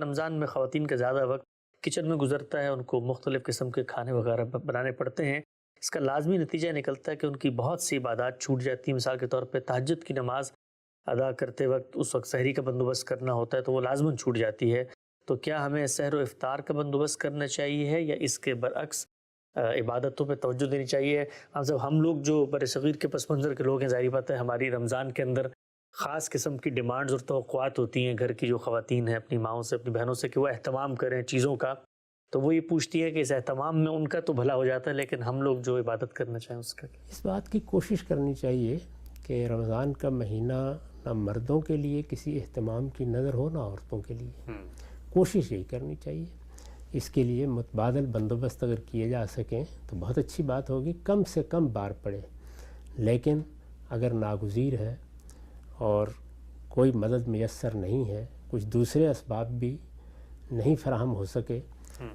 رمضان میں خواتین کا زیادہ وقت کچن میں گزرتا ہے، ان کو مختلف قسم کے کھانے وغیرہ بنانے پڑتے ہیں۔ اس کا لازمی نتیجہ نکلتا ہے کہ ان کی بہت سی عبادات چھوٹ جاتی ہیں۔ مثال کے طور پہ تہجد کی نماز ادا کرتے وقت اس وقت سحری کا بندوبست کرنا ہوتا ہے تو وہ لازماً چھوٹ جاتی ہے۔ تو کیا ہمیں سحر و افطار کا بندوبست کرنا چاہیے ہے یا اس کے برعکس عبادتوں پہ توجہ دینی چاہیے؟ ہم لوگ جو بر صغیر کے پس منظر کے لوگ ہیں، ظاہری بات ہے ہماری رمضان کے اندر خاص قسم کی ڈیمانڈز اور توقعات ہوتی ہیں گھر کی جو خواتین ہیں اپنی ماؤں سے، اپنی بہنوں سے، کہ وہ اہتمام کریں چیزوں کا، تو وہ یہ پوچھتی ہے کہ اس اہتمام میں ان کا تو بھلا ہو جاتا ہے لیکن ہم لوگ جو عبادت کرنا چاہیں اس کا کیا؟ اس بات کی کوشش کرنی چاہیے کہ رمضان کا مہینہ نہ مردوں کے لیے کسی اہتمام کی نظر ہو نہ عورتوں کے لیے۔ کوشش یہی کرنی چاہیے۔ اس کے لیے متبادل بندوبست اگر کیے جا سکیں تو بہت اچھی بات ہوگی، کم سے کم بار پڑے۔ لیکن اگر ناگزیر ہے اور کوئی مدد میسر نہیں ہے، کچھ دوسرے اسباب بھی نہیں فراہم ہو سکے،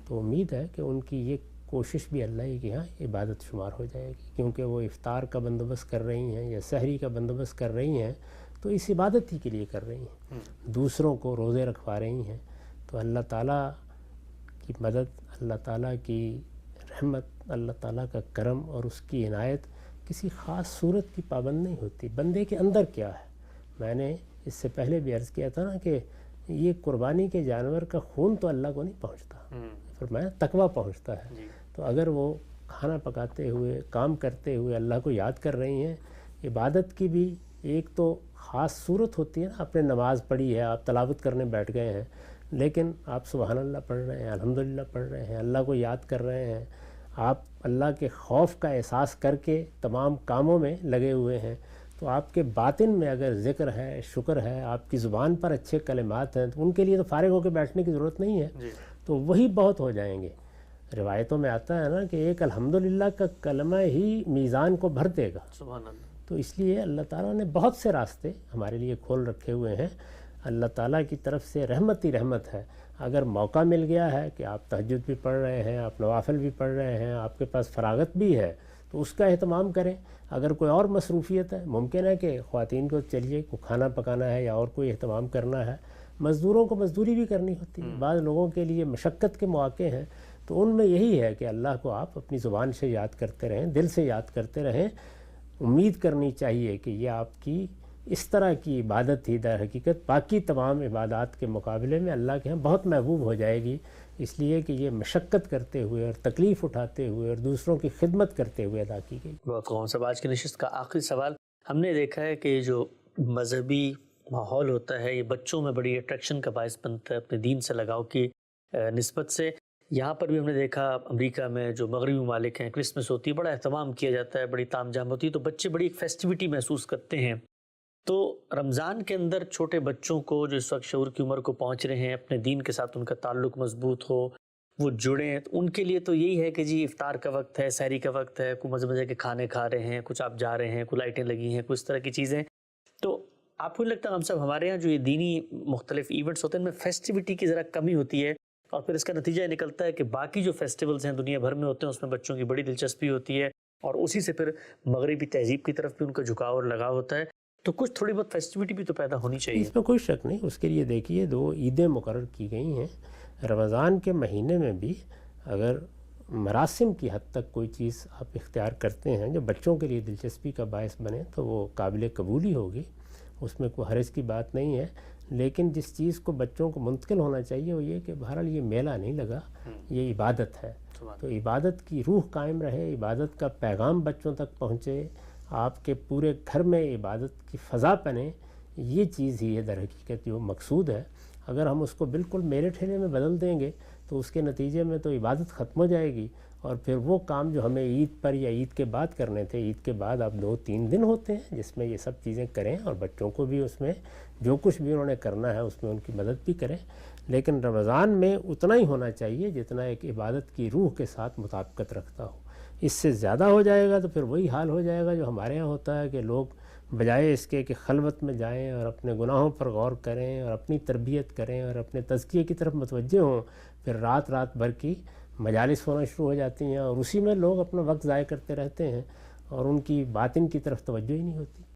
تو امید ہے کہ ان کی یہ کوشش بھی اللہ کے ہاں عبادت شمار ہو جائے گی، کیونکہ وہ افطار کا بندوبست کر رہی ہیں یا سحری کا بندوبست کر رہی ہیں تو اس عبادت ہی کے لیے کر رہی ہیں، دوسروں کو روزے رکھوا رہی ہیں۔ تو اللہ تعالیٰ کی مدد، اللہ تعالیٰ کی رحمت، اللہ تعالیٰ کا کرم اور اس کی عنایت کسی خاص صورت کی پابند نہیں ہوتی، بندے کے اندر کیا ہے۔ میں نے اس سے پہلے بھی عرض کیا تھا نا کہ یہ قربانی کے جانور کا خون تو اللہ کو نہیں پہنچتا، فرمایا تقویٰ پہنچتا ہے۔ تو اگر وہ کھانا پکاتے ہوئے، کام کرتے ہوئے اللہ کو یاد کر رہی ہیں، عبادت کی بھی ایک تو خاص صورت ہوتی ہے نا، آپ نے نماز پڑھی ہے، آپ تلاوت کرنے بیٹھ گئے ہیں، لیکن آپ سبحان اللہ پڑھ رہے ہیں، الحمدللہ پڑھ رہے ہیں، اللہ کو یاد کر رہے ہیں، آپ اللہ کے خوف کا احساس کر کے تمام کاموں میں لگے ہوئے ہیں، تو آپ کے باطن میں اگر ذکر ہے، شکر ہے، آپ کی زبان پر اچھے کلمات ہیں، تو ان کے لیے تو فارغ ہو کے بیٹھنے کی ضرورت نہیں ہے، تو وہی بہت ہو جائیں گے۔ روایتوں میں آتا ہے نا کہ ایک الحمدللہ کا کلمہ ہی میزان کو بھر دے گا۔ سبحان اللہ۔ تو اس لیے اللہ تعالیٰ نے بہت سے راستے ہمارے لیے کھول رکھے ہوئے ہیں، اللہ تعالیٰ کی طرف سے رحمت ہی رحمت ہے۔ اگر موقع مل گیا ہے کہ آپ تہجد بھی پڑھ رہے ہیں، آپ نوافل بھی پڑھ رہے ہیں، آپ کے پاس فراغت بھی ہے تو اس کا اہتمام کریں۔ اگر کوئی اور مصروفیت ہے، ممکن ہے کہ خواتین کو چلیے کو کھانا پکانا ہے یا اور کوئی اہتمام کرنا ہے، مزدوروں کو مزدوری بھی کرنی ہوتی ہے، بعض لوگوں کے لیے مشقت کے مواقع ہیں، تو ان میں یہی ہے کہ اللہ کو آپ اپنی زبان سے یاد کرتے رہیں، دل سے یاد کرتے رہیں۔ امید کرنی چاہیے کہ یہ آپ کی اس طرح کی عبادت ہی در حقیقت باقی تمام عبادات کے مقابلے میں اللہ کے ہاں بہت محبوب ہو جائے گی، اس لیے کہ یہ مشقت کرتے ہوئے اور تکلیف اٹھاتے ہوئے اور دوسروں کی خدمت کرتے ہوئے ادا کی گئی۔ بہت خوب صاحب، آج کی نشست کا آخری سوال، ہم نے دیکھا ہے کہ یہ جو مذہبی ماحول ہوتا ہے یہ بچوں میں بڑی اٹریکشن کا باعث بنتا ہے اپنے دین سے لگاؤ کی نسبت سے۔ یہاں پر بھی ہم نے دیکھا امریکہ میں جو مغربی ممالک ہیں، کرسمس ہوتی ہے، بڑا اہتمام کیا جاتا ہے، بڑی تام جام ہوتی ہے، تو بچے بڑی ایک فیسٹیوٹی محسوس کرتے ہیں۔ تو رمضان کے اندر چھوٹے بچوں کو جو اس وقت شعور کی عمر کو پہنچ رہے ہیں، اپنے دین کے ساتھ ان کا تعلق مضبوط ہو، وہ جڑیں، تو ان کے لیے تو یہی ہے کہ جی افطار کا وقت ہے، سحری کا وقت ہے، کوئی مزے مزے کے کھانے کھا رہے ہیں، کچھ آپ جا رہے ہیں، کوئی لائٹیں لگی ہیں، کچھ طرح کی چیزیں۔ تو آپ کو نہیں لگتا ہم صاحب ہمارے یہاں جو یہ دینی مختلف ایونٹس ہوتے ہیں ان میں فیسٹیوٹی کی ذرا کمی ہوتی ہے، اور پھر اس کا نتیجہ یہ نکلتا ہے کہ باقی جو فیسٹیولز ہیں دنیا بھر میں ہوتے ہیں اس میں بچوں کی بڑی دلچسپی ہوتی ہے، اور اسی سے پھر مغربی تہذیب کی طرف بھی ان کا جھکاؤ اور لگاؤ ہوتا ہے، تو کچھ تھوڑی بہت فیسٹیوٹی بھی تو پیدا ہونی چاہیے۔ اس میں کوئی شک نہیں، اس کے لیے دیکھیے 2 عیدیں مقرر کی گئی ہیں۔ رمضان کے مہینے میں بھی اگر مراسم کی حد تک کوئی چیز آپ اختیار کرتے ہیں جو بچوں کے لیے دلچسپی کا باعث بنے تو وہ قابل قبول ہی ہوگی، اس میں کوئی حرج کی بات نہیں ہے۔ لیکن جس چیز کو بچوں کو منتقل ہونا چاہیے وہ یہ کہ بہرحال یہ میلہ نہیں لگا، یہ عبادت ہے، تو عبادت کی روح قائم رہے، عبادت کا پیغام بچوں تک پہنچے، آپ کے پورے گھر میں عبادت کی فضا بنے، یہ چیز ہی ہے در حقیقت جو مقصود ہے۔ اگر ہم اس کو بالکل میلے ٹھیلے میں بدل دیں گے تو اس کے نتیجے میں تو عبادت ختم ہو جائے گی، اور پھر وہ کام جو ہمیں عید پر یا عید کے بعد کرنے تھے، عید کے بعد اب 2-3 دن ہوتے ہیں جس میں یہ سب چیزیں کریں، اور بچوں کو بھی اس میں جو کچھ بھی انہوں نے کرنا ہے اس میں ان کی مدد بھی کریں، لیکن رمضان میں اتنا ہی ہونا چاہیے جتنا ایک عبادت کی روح کے ساتھ مطابقت رکھتا ہو۔ اس سے زیادہ ہو جائے گا تو پھر وہی حال ہو جائے گا جو ہمارے ہاں ہوتا ہے کہ لوگ بجائے اس کے کہ خلوت میں جائیں اور اپنے گناہوں پر غور کریں اور اپنی تربیت کریں اور اپنے تزکیے کی طرف متوجہ ہوں، پھر رات بھر کی مجالس ہونا شروع ہو جاتی ہیں اور اسی میں لوگ اپنا وقت ضائع کرتے رہتے ہیں اور ان کی باطن کی طرف توجہ ہی نہیں ہوتی۔